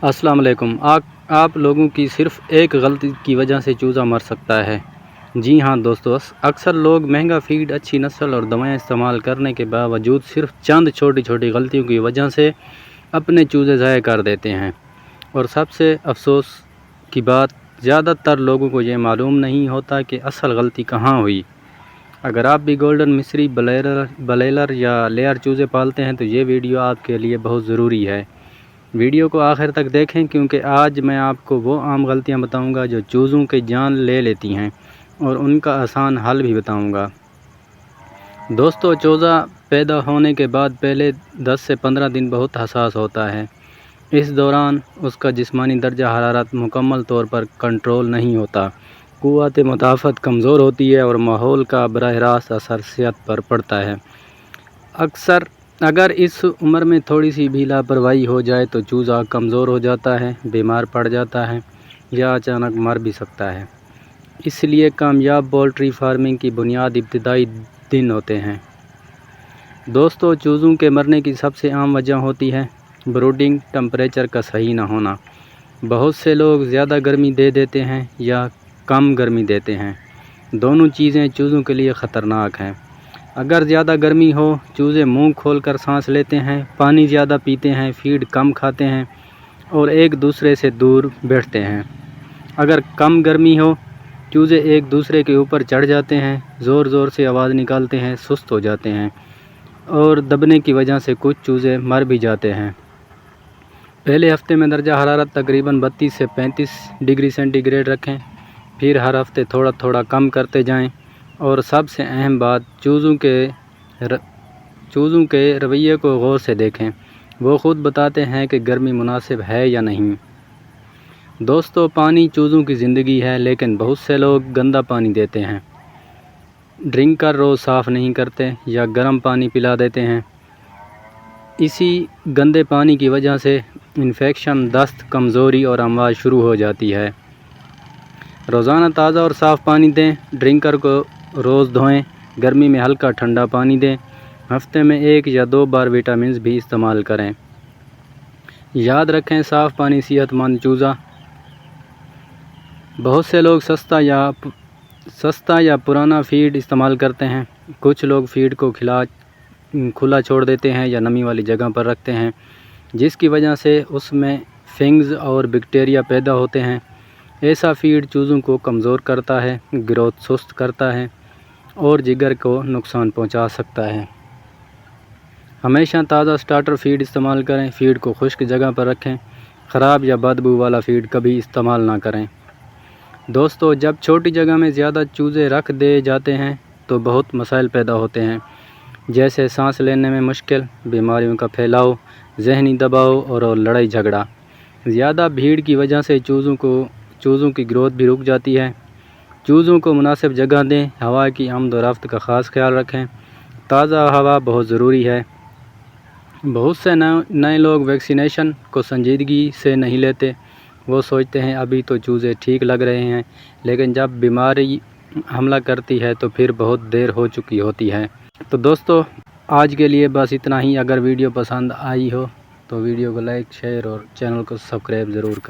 السلام علیکم۔ آپ لوگوں کی صرف ایک غلطی کی وجہ سے چوزا مر سکتا ہے۔ جی ہاں دوستو، اکثر لوگ مہنگا فیڈ، اچھی نسل اور دوائیں استعمال کرنے کے باوجود صرف چند چھوٹی چھوٹی غلطیوں کی وجہ سے اپنے چوزے ضائع کر دیتے ہیں، اور سب سے افسوس کی بات، زیادہ تر لوگوں کو یہ معلوم نہیں ہوتا کہ اصل غلطی کہاں ہوئی۔ اگر آپ بھی گولڈن مصری، بلیلر یا لیئر چوزے پالتے ہیں تو یہ ویڈیو آپ کے لیے بہت ضروری ہے۔ ویڈیو کو آخر تک دیکھیں، کیونکہ آج میں آپ کو وہ عام غلطیاں بتاؤں گا جو چوزوں کی جان لے لیتی ہیں، اور ان کا آسان حل بھی بتاؤں گا۔ دوستو، چوزا پیدا ہونے کے بعد پہلے 10 سے 15 دن بہت حساس ہوتا ہے۔ اس دوران اس کا جسمانی درجہ حرارت مکمل طور پر کنٹرول نہیں ہوتا، قوت مدافعت کمزور ہوتی ہے، اور ماحول کا براہ راست اثر صحت پر پڑتا ہے۔ اگر اس عمر میں تھوڑی سی بھی لاپرواہی ہو جائے تو چوزا کمزور ہو جاتا ہے، بیمار پڑ جاتا ہے یا اچانک مر بھی سکتا ہے۔ اس لیے کامیاب پولٹری فارمنگ کی بنیاد ابتدائی دن ہوتے ہیں۔ دوستو، چوزوں کے مرنے کی سب سے عام وجہ ہوتی ہے بروڈنگ ٹمپریچر کا صحیح نہ ہونا۔ بہت سے لوگ زیادہ گرمی دے دیتے ہیں یا کم گرمی دیتے ہیں۔ دونوں چیزیں چوزوں کے لیے خطرناک ہیں۔ اگر زیادہ گرمی ہو، چوزے منہ کھول کر سانس لیتے ہیں، پانی زیادہ پیتے ہیں، فیڈ کم کھاتے ہیں اور ایک دوسرے سے دور بیٹھتے ہیں۔ اگر کم گرمی ہو، چوزے ایک دوسرے کے اوپر چڑھ جاتے ہیں، زور زور سے آواز نکالتے ہیں، سست ہو جاتے ہیں، اور دبنے کی وجہ سے کچھ چوزے مر بھی جاتے ہیں۔ پہلے ہفتے میں درجہ حرارت تقریباً 32 سے 35 ڈگری سینٹی گریڈ رکھیں، پھر ہر ہفتے تھوڑا تھوڑا کم کرتے جائیں، اور سب سے اہم بات، چوزوں کے رویے کو غور سے دیکھیں۔ وہ خود بتاتے ہیں کہ گرمی مناسب ہے یا نہیں۔ دوستو، پانی چوزوں کی زندگی ہے، لیکن بہت سے لوگ گندا پانی دیتے ہیں۔ ڈرنکر روز صاف نہیں کرتے یا گرم پانی پلا دیتے ہیں۔ اسی گندے پانی کی وجہ سے انفیکشن، دست، کمزوری اور امراض شروع ہو جاتی ہے۔ روزانہ تازہ اور صاف پانی دیں۔ ڈرنکر کو روز دھوئیں۔ گرمی میں ہلکا ٹھنڈا پانی دیں۔ ہفتے میں 1 یا 2 بار وٹامنز بھی استعمال کریں۔ یاد رکھیں، صاف پانی صحت مند چوزا۔ بہت سے لوگ سستا یا پرانا فیڈ استعمال کرتے ہیں۔ کچھ لوگ فیڈ کو کھلا چھوڑ دیتے ہیں یا نمی والی جگہ پر رکھتے ہیں، جس کی وجہ سے اس میں فنگز اور بیکٹیریا پیدا ہوتے ہیں۔ ایسا فیڈ چوزوں کو کمزور کرتا ہے، گروتھ سست کرتا ہے اور جگر کو نقصان پہنچا سکتا ہے۔ ہمیشہ تازہ سٹارٹر فیڈ استعمال کریں۔ فیڈ کو خشک جگہ پر رکھیں۔ خراب یا بدبو والا فیڈ کبھی استعمال نہ کریں۔ دوستو، جب چھوٹی جگہ میں زیادہ چوزے رکھ دے جاتے ہیں تو بہت مسائل پیدا ہوتے ہیں، جیسے سانس لینے میں مشکل، بیماریوں کا پھیلاؤ، ذہنی دباؤ اور لڑائی جھگڑا۔ زیادہ بھیڑ کی وجہ سے چوزوں کی گروتھ بھی رک جاتی ہے۔ چوزوں کو مناسب جگہ دیں۔ ہوا کی آمد و رفت کا خاص خیال رکھیں۔ تازہ ہوا بہت ضروری ہے۔ بہت سے نئے لوگ ویکسینیشن کو سنجیدگی سے نہیں لیتے۔ وہ سوچتے ہیں ابھی تو چوزے ٹھیک لگ رہے ہیں، لیکن جب بیماری حملہ کرتی ہے تو پھر بہت دیر ہو چکی ہوتی ہے۔ تو دوستو، آج کے لیے بس اتنا ہی۔ اگر ویڈیو پسند آئی ہو تو ویڈیو کو لائک، شیئر اور چینل کو سبسکرائب ضرور کریں۔